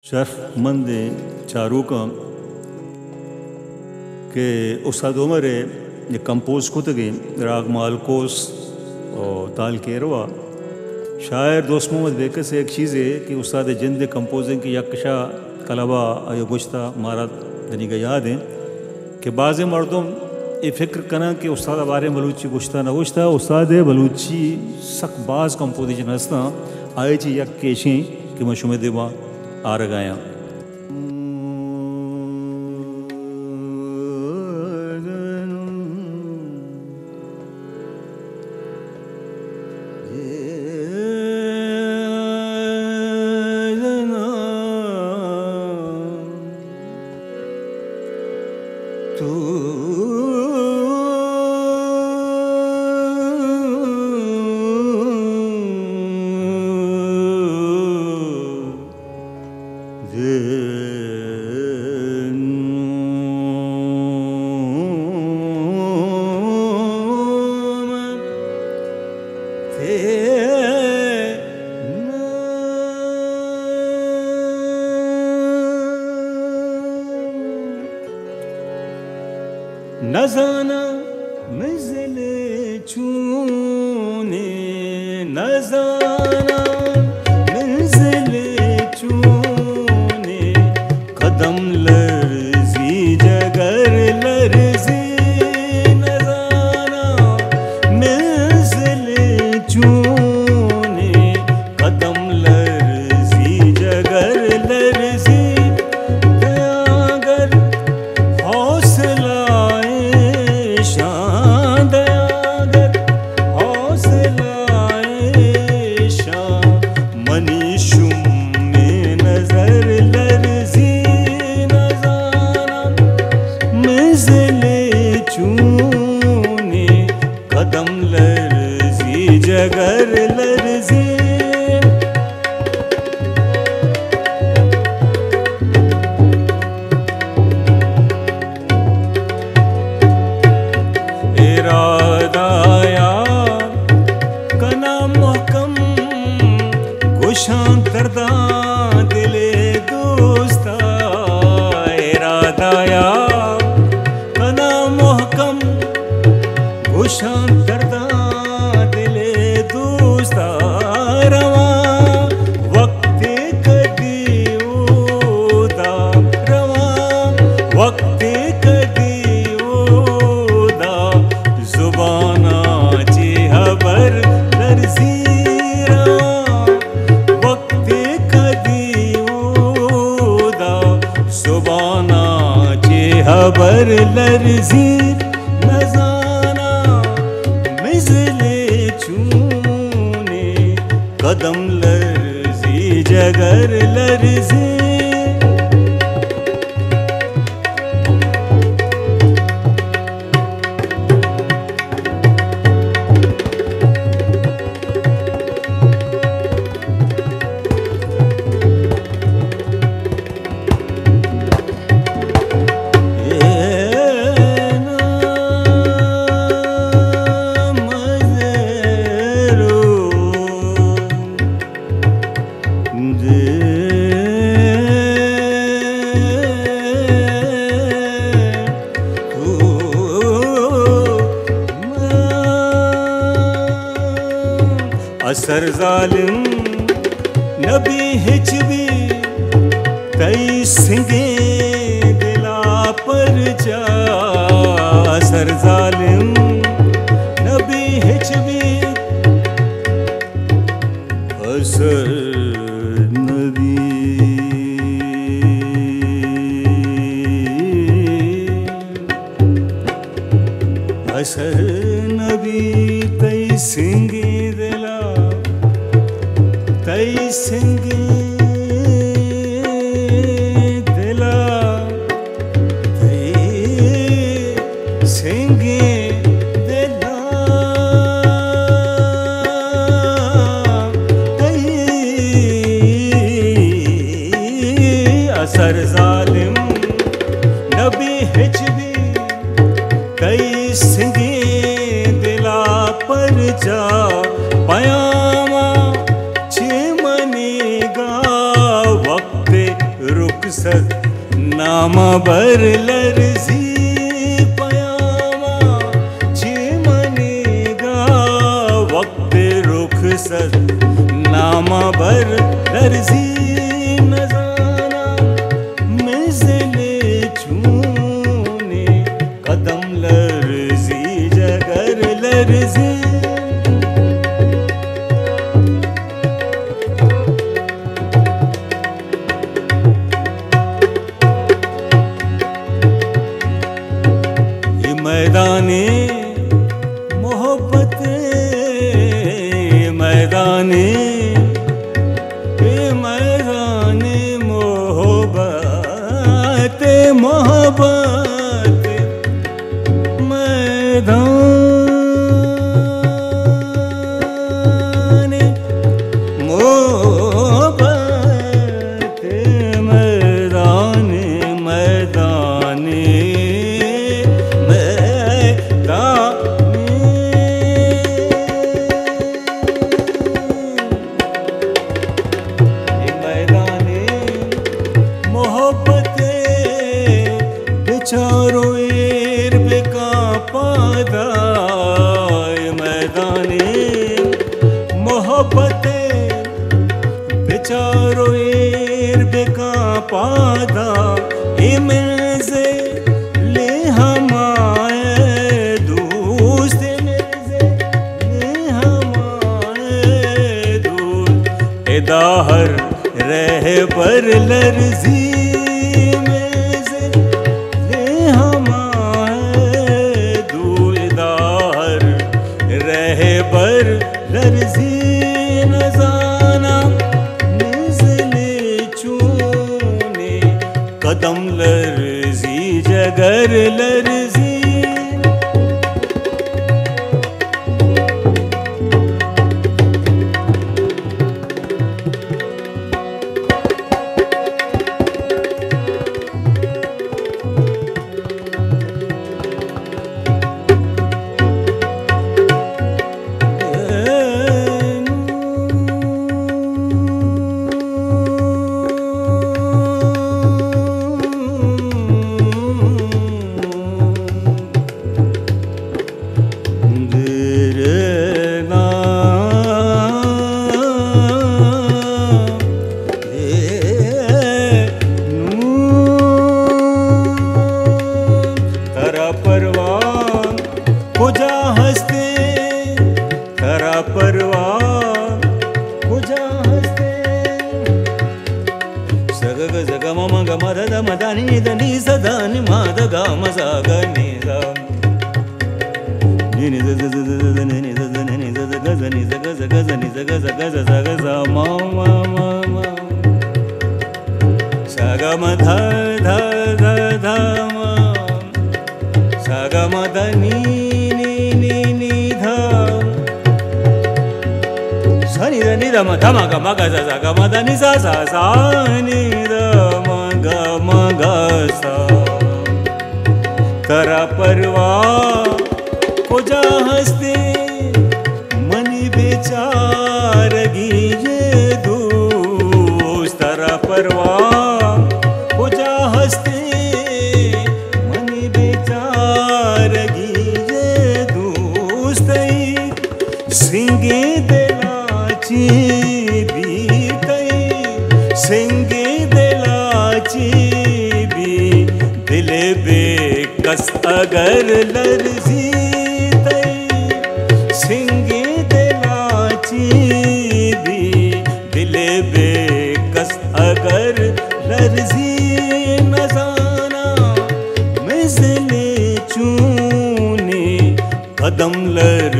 शरफमंद चारूक के उस्ताद उमर ये कंपोज कुतगी राग मालकोस और ताल केरवा शायर दोस्त मोहम्मद बेकर से एक चीज़ है कि उस्ताद जिंद कंपोजिंग की यकशा कलबा या गुश्ता मारा दनी का याद है कि बाज़ मर्दों ये फ़िक्र करना कि उस्ताद बारे बलूची गुश्ता न गुश्ता उस्ताद बलूची सक बाज़ कंपोजिशन हंसना आए ची यक केशी कि मैं शुमे दिवा आ रगाया नज़ाना मंजिल चूने नज़ाना मंजिल चूने कदम लर्जी जगर लर्जी नज़ाना मंजिल चूने कदम लर्जी जगर लर्जी जगर लर्जी इरादाया कना महकम गुशां करदा दिले दोस्ता इरादाया कना महकम गुशां करदा खबर लर्जी नज़ाना मिज़ले चूने कदम लर्जी जगर लर्जी असर जालिम नबी हिच भी कई सिंगे दिला पर जा असर जालिम नबी हिच भी असर नबी असर नबी कई सिंगे दिला कई सिंगे दिला कई सिंगे दिला कई असर जालिम नबी हिच भी कई सिंगे दिला पर जा पयामा छे मनेगा वक्त रुखसत नामा बर लर्जी पयामा चिमनेगा वक्त रुखसत नामा बर लर्जी नजाना मिसले चूने कदम लर्जी जगर लर्जी मैदाने मोहब्बत मैदाने मैदाने मोहब्बत मोहब्बत मैदाने मोहब्बत मैदाने मैदाने चारों एर बेका पादाय मैदाने मोहब्बते बेचारों एर बेका पादा इमें से ले हमारे दोस्त में से ले हमारे दोस्त इदाहर रह पर लर्जी पर लर्जी नजाना निज़ले चूने कदम लर्जी जगर लर्जी तरा परवा खोजा हंसते मनी बेचारगी ये दोस्त तरा परवा खोजा हंसते मनी बेचारगी ये दोस्त सिंगे दिलाची बीतई सिंगे दिलाची भी दिले बेकस अगर लर्जी तई सिंगे दिलाची भी दिले बेकस अगर लर्जी नजाना मिसले चूने कदम लर